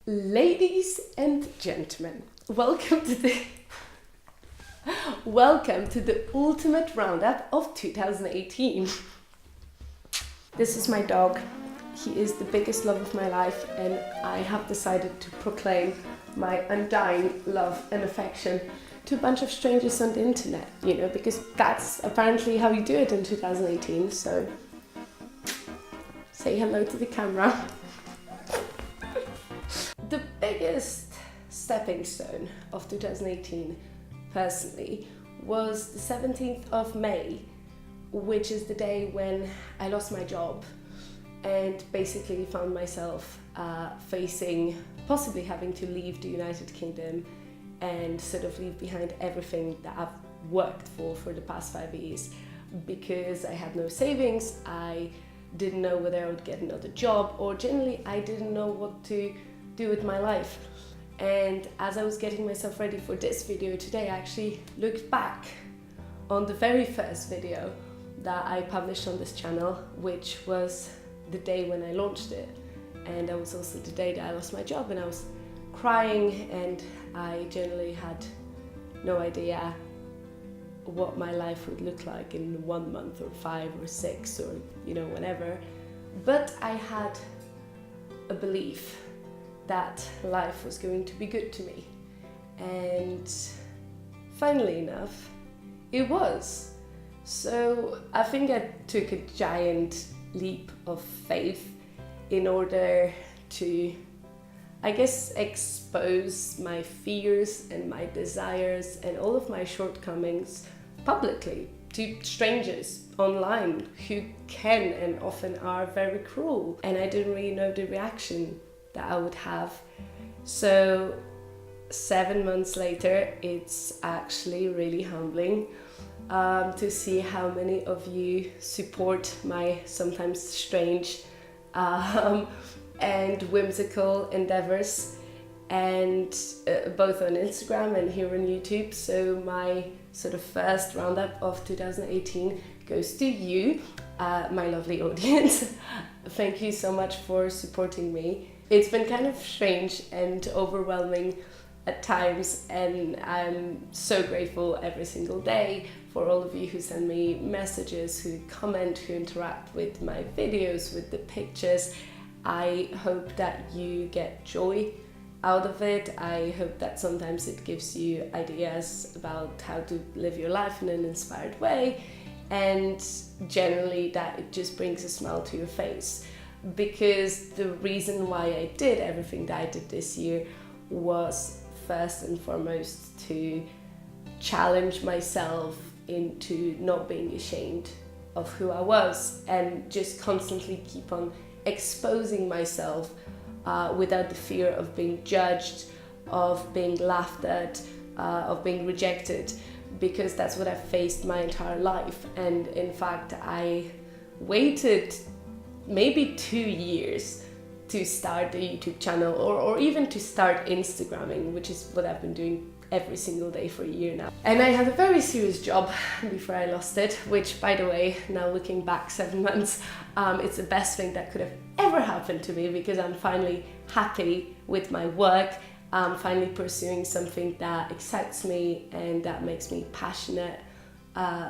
Ladies and gentlemen, welcome to the ultimate roundup of 2018. This is my dog. He is the biggest love of my life, and I have decided to proclaim my undying love and affection to a bunch of strangers on the internet, because that's apparently how you do it in 2018. So say hello to the camera. The biggest stepping stone of 2018, personally, was the 17th of May, which is the day when I lost my job and basically found myself facing possibly having to leave the United Kingdom and sort of leave behind everything that I've worked for the past 5 years, because I had no savings. I didn't know whether I would get another job, or generally I didn't know what to do with my life. And as I was getting myself ready for this video today, I actually looked back on the very first video that I published on this channel, which was the day when I launched it, and that was also the day that I lost my job, and I was crying, and I generally had no idea what my life would look like in 1 month or 5 or 6 or whenever. But I had a belief that life was going to be good to me, and funnily enough it was. So I think I took a giant leap of faith in order to, I guess, expose my fears and my desires and all of my shortcomings publicly to strangers online who can and often are very cruel, and I didn't really know the reaction that I would have. So 7 months later, it's actually really humbling to see how many of you support my sometimes strange and whimsical endeavors, and both on Instagram and here on YouTube. So my sort of first roundup of 2018 goes to you, my lovely audience. Thank you so much for supporting me. It's been kind of strange and overwhelming at times, and I'm so grateful every single day for all of you who send me messages, who comment, who interact with my videos, with the pictures. I hope that you get joy out of it. I hope that sometimes it gives you ideas about how to live your life in an inspired way, and generally that it just brings a smile to your face. Because the reason why I did everything that I did this year was first and foremost to challenge myself into not being ashamed of who I was, and just constantly keep on exposing myself without the fear of being judged, of being laughed at, of being rejected, because that's what I've faced my entire life. And in fact, I waited maybe 2 years to start a YouTube channel, or even to start Instagramming, which is what I've been doing every single day for a year now. And I had a very serious job before I lost it, which, by the way, now looking back 7 months, it's the best thing that could have ever happened to me, because I'm finally happy with my work. I'm finally pursuing something that excites me and that makes me passionate.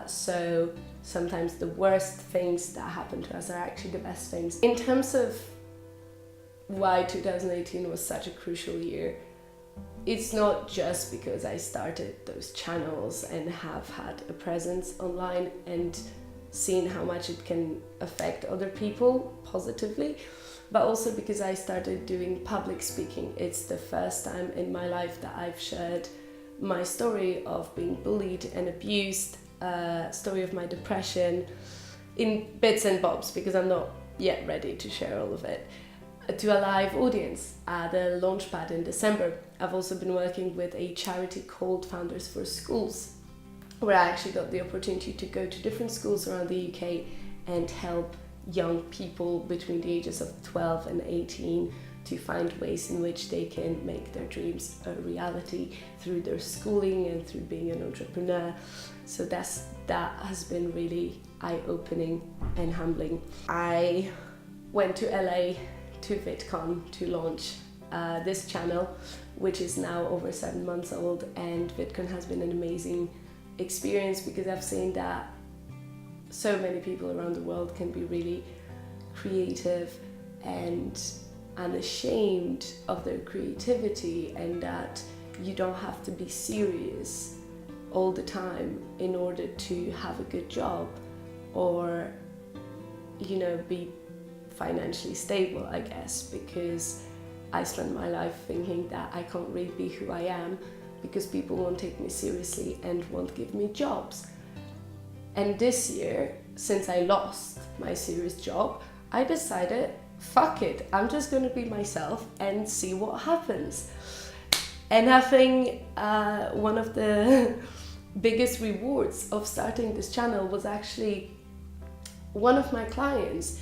So sometimes the worst things that happen to us are actually the best things. In terms of why 2018 was such a crucial year, it's not just because I started those channels and have had a presence online and seen how much it can affect other people positively, but also because I started doing public speaking. It's the first time in my life that I've shared my story of being bullied and abused, story of my depression, in bits and bobs, because I'm not yet ready to share all of it, to a live audience at the Launchpad in December. I've also been working with a charity called Founders for Schools, where I actually got the opportunity to go to different schools around the UK and help young people between the ages of 12 and 18 to find ways in which they can make their dreams a reality through their schooling and through being an entrepreneur. So that has been really eye-opening and humbling. I went to LA to VidCon to launch this channel, which is now over 7 months old, and VidCon has been an amazing experience because I've seen that so many people around the world can be really creative and unashamed of their creativity, and that you don't have to be serious all the time in order to have a good job or, you know, be financially stable, I guess, because I spent my life thinking that I can't really be who I am because people won't take me seriously and won't give me jobs. And this year, since I lost my serious job, I decided, fuck it, I'm just gonna be myself and see what happens. And I think one of the biggest rewards of starting this channel was actually one of my clients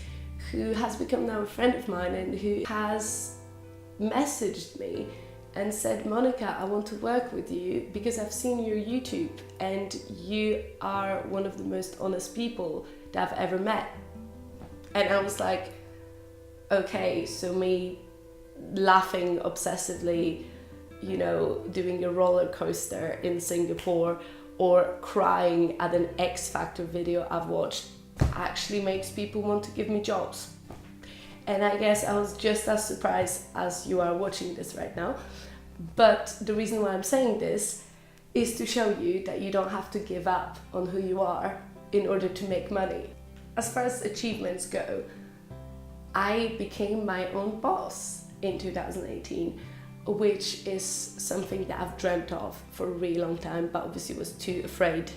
who has become now a friend of mine and who has messaged me and said, Monica, I want to work with you because I've seen your YouTube and you are one of the most honest people that I've ever met. And I was like, okay, so me laughing obsessively, you know, doing a roller coaster in Singapore or crying at an X Factor video I've watched actually makes people want to give me jobs. And I guess I was just as surprised as you are watching this right now. But the reason why I'm saying this is to show you that you don't have to give up on who you are in order to make money. As far as achievements go, I became my own boss in 2018, which is something that I've dreamt of for a really long time, but obviously was too afraid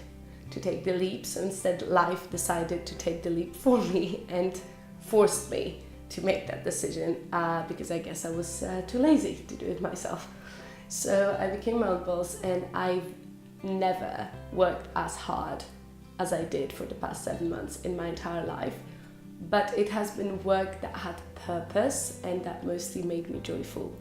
to take the leap. So instead, life decided to take the leap for me and forced me to make that decision because I guess I was too lazy to do it myself. So I became my own boss, and I've never worked as hard as I did for the past 7 months in my entire life. But it has been work that had purpose and that mostly made me joyful.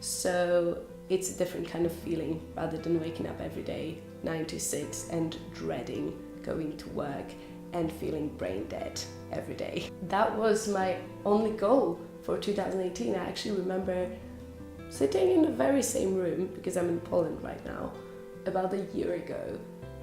So it's a different kind of feeling rather than waking up every day 9 to 6 and dreading going to work and feeling brain dead every day. That was my only goal for 2018. I actually remember sitting in the very same room, because I'm in Poland right now, about a year ago,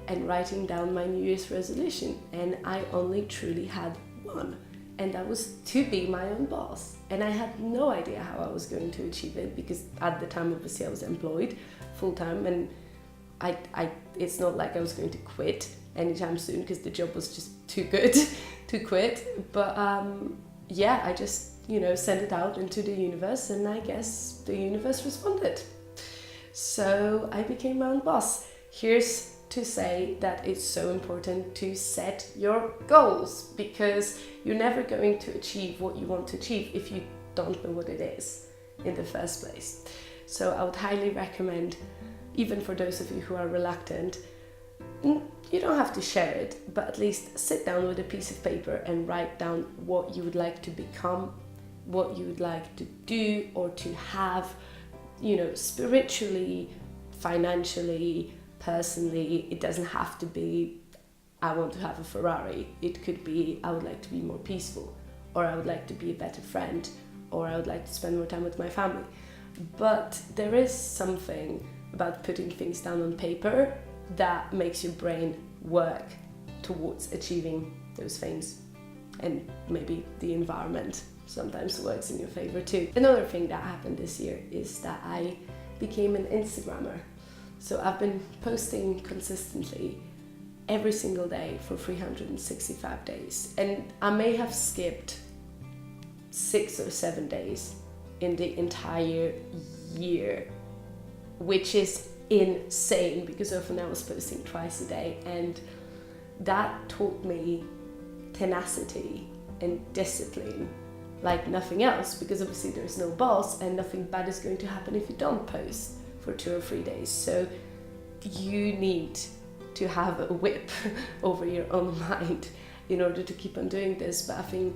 and writing down my New Year's resolution, and I only truly had one, and that was to be my own boss. And I had no idea how I was going to achieve it, because at the time obviously I was employed full-time, and it's not like I was going to quit anytime soon because the job was just too good to quit. But yeah, I just, you know, sent it out into the universe, and I guess the universe responded. So I became my own boss. Here's to say that it's so important to set your goals, because you're never going to achieve what you want to achieve if you don't know what it is in the first place. So I would highly recommend, even for those of you who are reluctant, you don't have to share it, but at least sit down with a piece of paper and write down what you would like to become, what you would like to do or to have, you know, spiritually, financially, personally. It doesn't have to be, I want to have a Ferrari. It could be, I would like to be more peaceful, or I would like to be a better friend, or I would like to spend more time with my family. But there is something about putting things down on paper that makes your brain work towards achieving those things. And maybe the environment sometimes works in your favor too. Another thing that happened this year is that I became an Instagrammer. So I've been posting consistently every single day for 365 days. And I may have skipped 6 or 7 days in the entire year, which is insane, because often I was posting twice a day, and that taught me tenacity and discipline like nothing else, because obviously there's no boss and nothing bad is going to happen if you don't post for 2 or 3 days. So you need to have a whip over your own mind in order to keep on doing this. But I think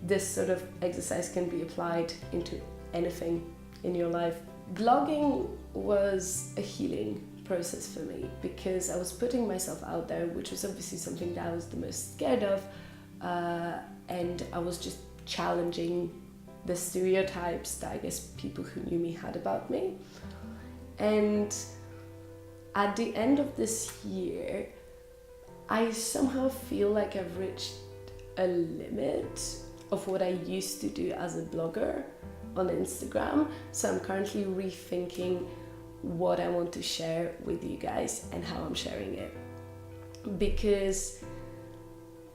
this sort of exercise can be applied into anything in your life. Blogging was a healing process for me, because I was putting myself out there, which was obviously something that I was the most scared of, and I was just challenging the stereotypes that I guess people who knew me had about me. And at the end of this year, I somehow feel like I've reached a limit of what I used to do as a blogger on Instagram. So I'm currently rethinking what I want to share with you guys and how I'm sharing it. Because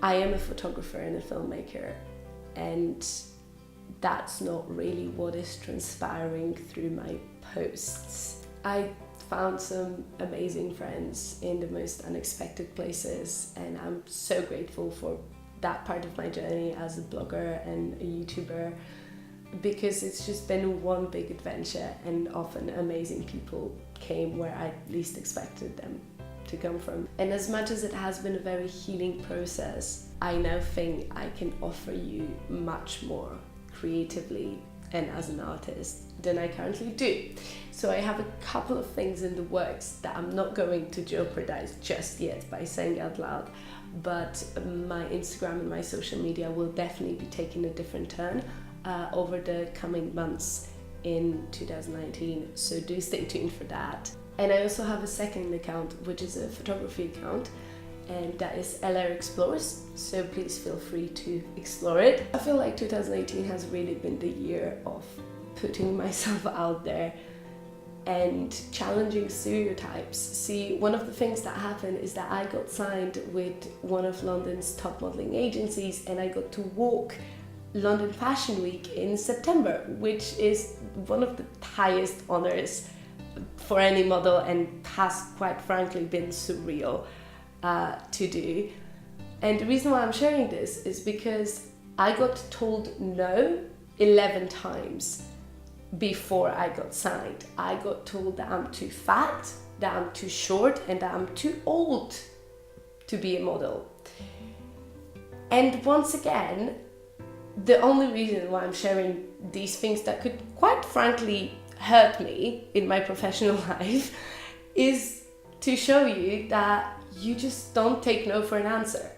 I am a photographer and a filmmaker, and that's not really what is transpiring through my posts. I found some amazing friends in the most unexpected places, and I'm so grateful for that part of my journey as a blogger and a YouTuber, because it's just been one big adventure, and often amazing people came where I least expected them to come from. And as much as it has been a very healing process, I now think I can offer you much more creatively and as an artist than I currently do. So I have a couple of things in the works that I'm not going to jeopardize just yet by saying out loud, but my Instagram and my social media will definitely be taking a different turn over the coming months in 2019, so do stay tuned for that. And I also have a second account, which is a photography account, and that is LR Explores, so please feel free to explore it. I feel like 2018 has really been the year of putting myself out there and challenging stereotypes. See, one of the things that happened is that I got signed with one of London's top modeling agencies, and I got to walk London Fashion Week in September, which is one of the highest honors for any model and has quite frankly been surreal to do. And the reason why I'm sharing this is because I got told no 11 times before I got signed. I got told that I'm too fat, that I'm too short, and that I'm too old to be a model. And once again, the only reason why I'm sharing these things that could quite frankly hurt me in my professional life is to show you that you just don't take no for an answer.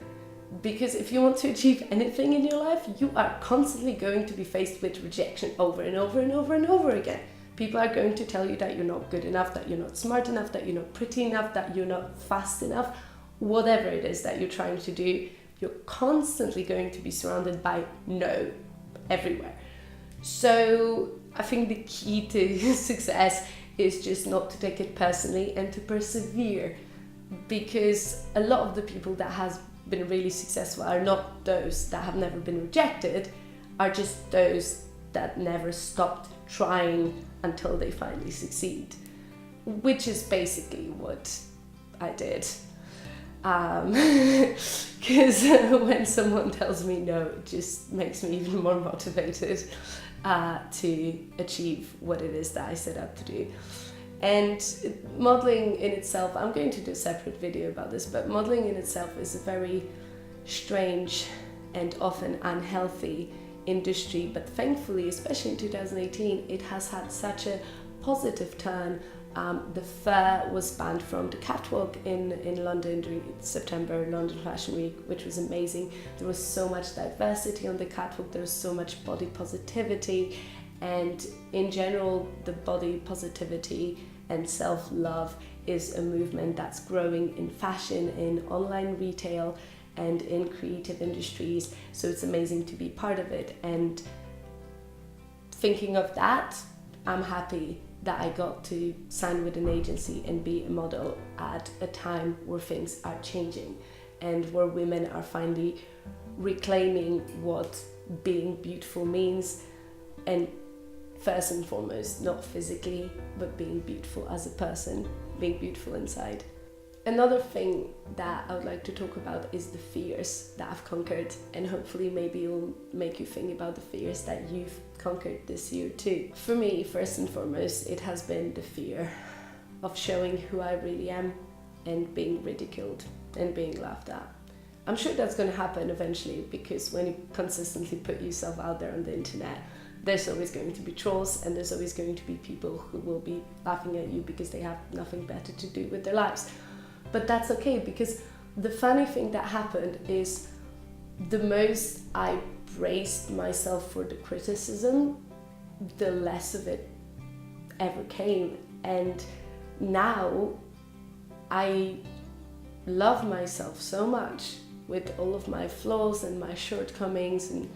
Because if you want to achieve anything in your life, you are constantly going to be faced with rejection over and over and over and over again. People are going to tell you that you're not good enough, that you're not smart enough, that you're not pretty enough, that you're not fast enough. Whatever it is that you're trying to do, you're constantly going to be surrounded by no everywhere. So I think the key to success is just not to take it personally and to persevere, because a lot of the people that has been really successful are not those that have never been rejected, are just those that never stopped trying until they finally succeed, which is basically what I did. Because when someone tells me no, it just makes me even more motivated to achieve what it is that I set out to do. And modeling in itself, I'm going to do a separate video about this, but modeling in itself is a very strange and often unhealthy industry, but thankfully, especially in 2018, it has had such a positive turn. The fur was banned from the catwalk in London during September London Fashion Week, which was amazing. There was so much diversity on the catwalk, there was so much body positivity, and in general, the body positivity and self-love is a movement that's growing in fashion, in online retail, and in creative industries. So it's amazing to be part of it. And thinking of that, I'm happy that I got to sign with an agency and be a model at a time where things are changing and where women are finally reclaiming what being beautiful means, and first and foremost, not physically, but being beautiful as a person, being beautiful inside. Another thing that I would like to talk about is the fears that I've conquered, and hopefully maybe it'll make you think about the fears that you've conquered this year too. For me, first and foremost, it has been the fear of showing who I really am and being ridiculed and being laughed at. I'm sure that's going to happen eventually, because when you consistently put yourself out there on the internet, there's always going to be trolls, and there's always going to be people who will be laughing at you because they have nothing better to do with their lives. But that's okay, because the funny thing that happened is the most I braced myself for the criticism, the less of it ever came. And now I love myself so much with all of my flaws and my shortcomings and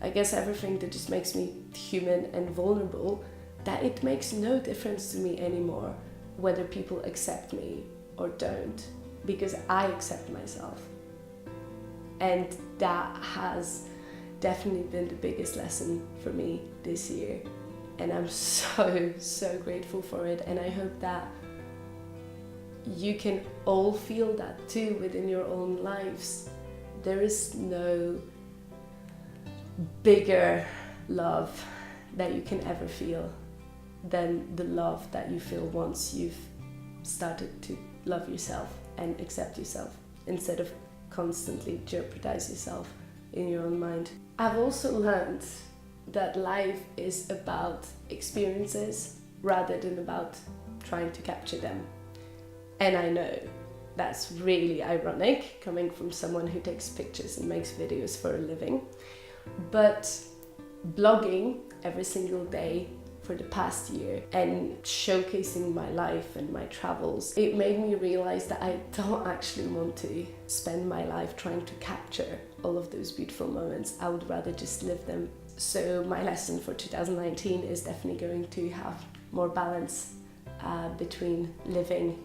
I guess everything that just makes me human and vulnerable, that it makes no difference to me anymore whether people accept me or don't, because I accept myself. And that has definitely been the biggest lesson for me this year. And I'm so grateful for it. And I hope that you can all feel that too within your own lives. There is no bigger love that you can ever feel than the love that you feel once you've started to love yourself and accept yourself instead of constantly jeopardize yourself in your own mind. I've also learned that life is about experiences rather than about trying to capture them. And I know that's really ironic coming from someone who takes pictures and makes videos for a living. But blogging every single day for the past year and showcasing my life and my travels, it made me realize that I don't actually want to spend my life trying to capture all of those beautiful moments. I would rather just live them. So my lesson for 2019 is definitely going to have more balance between living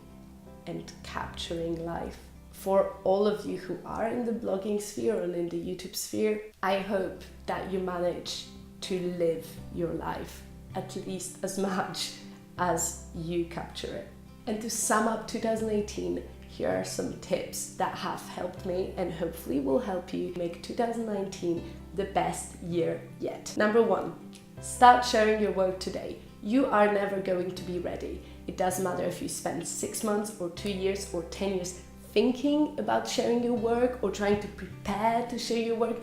and capturing life. For all of you who are in the blogging sphere and in the YouTube sphere, I hope that you manage to live your life at least as much as you capture it. And to sum up 2018, here are some tips that have helped me and hopefully will help you make 2019 the best year yet. Number 1, start sharing your work today. You are never going to be ready. It doesn't matter if you spend 6 months or 2 years or 10 years thinking about sharing your work or trying to prepare to share your work.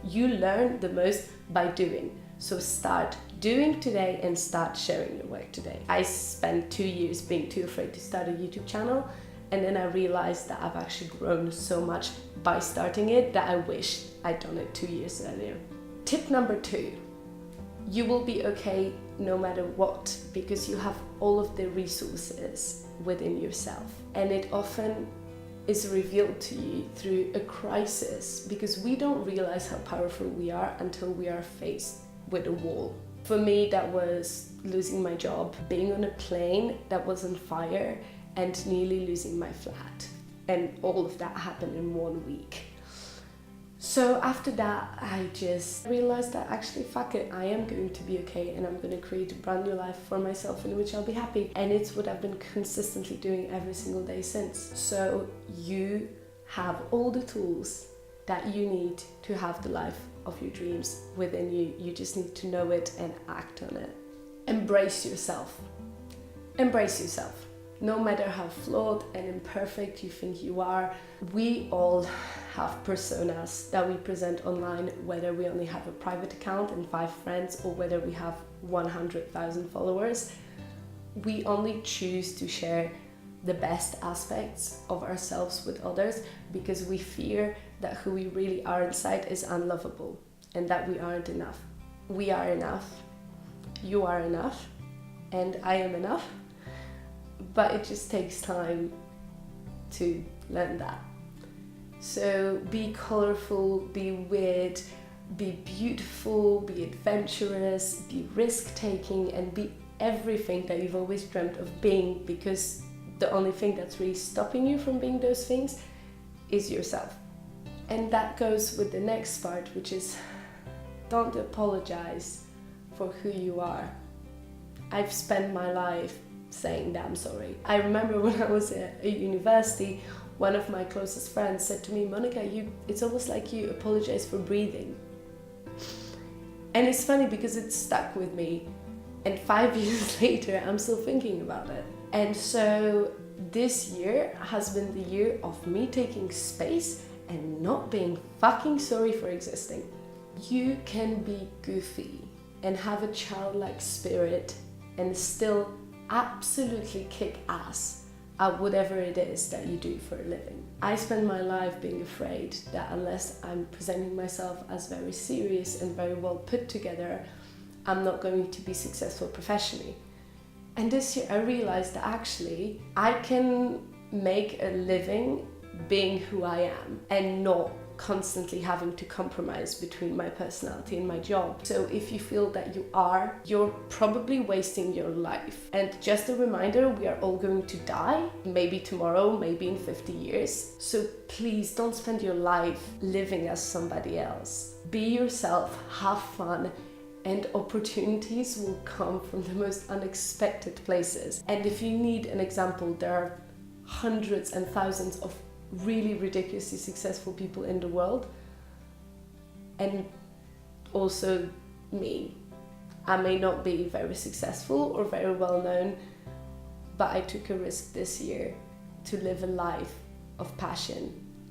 You learn the most by doing. So start doing today and start sharing your work today. I spent 2 years being too afraid to start a YouTube channel, and then I realized that I've actually grown so much by starting it that I wish I'd done it 2 years earlier. Tip number 2, you will be okay no matter what, because you have all of the resources within yourself. And it often is revealed to you through a crisis, because we don't realize how powerful we are until we are faced with a wall. For me, that was losing my job, being on a plane that was on fire, and nearly losing my flat. And all of that happened in 1 week. So after that, I just realized that actually, fuck it, I am going to be okay, and I'm going to create a brand new life for myself in which I'll be happy. And it's what I've been consistently doing every single day since. So you have all the tools that you need to have the life of your dreams within you. You just need to know it and act on it. Embrace yourself. Embrace yourself. No matter how flawed and imperfect you think you are, we all have personas that we present online, whether we only have a private account and 5 friends or whether we have 100,000 followers. We only choose to share the best aspects of ourselves with others because we fear that who we really are inside is unlovable and that we aren't enough. We are enough. You are enough. And I am enough. But it just takes time to learn that. So be colorful, be weird, be beautiful, be adventurous, be risk-taking, and be everything that you've always dreamt of being, because the only thing that's really stopping you from being those things is yourself. And that goes with the next part, which is don't apologize for who you are. I've spent my life saying that I'm sorry. I remember when I was at university, one of my closest friends said to me, Monica, it's almost like you apologize for breathing. And it's funny because it stuck with me, and 5 years later I'm still thinking about it. And so this year has been the year of me taking space and not being fucking sorry for existing. You can be goofy and have a childlike spirit and still absolutely kick ass at whatever it is that you do for a living. I spend my life being afraid that unless I'm presenting myself as very serious and very well put together, I'm not going to be successful professionally. And this year I realized that actually I can make a living being who I am and not constantly having to compromise between my personality and my job. So if you feel that you're probably wasting your life. And just a reminder, we are all going to die, maybe tomorrow, maybe in 50 years. So please don't spend your life living as somebody else. Be yourself, have fun, and opportunities will come from the most unexpected places. And if you need an example, there are hundreds and thousands of really ridiculously successful people in the world, and also me. I may not be very successful or very well known, but I took a risk this year to live a life of passion,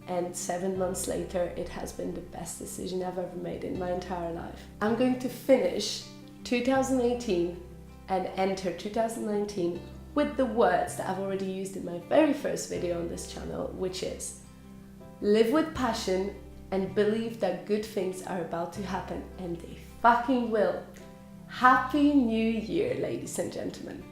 and 7 months later it has been the best decision I've ever made in my entire life. I'm going to finish 2018 and enter 2019 with the words that I've already used in my very first video on this channel, which is: live with passion and believe that good things are about to happen, and they fucking will. Happy New Year, ladies and gentlemen.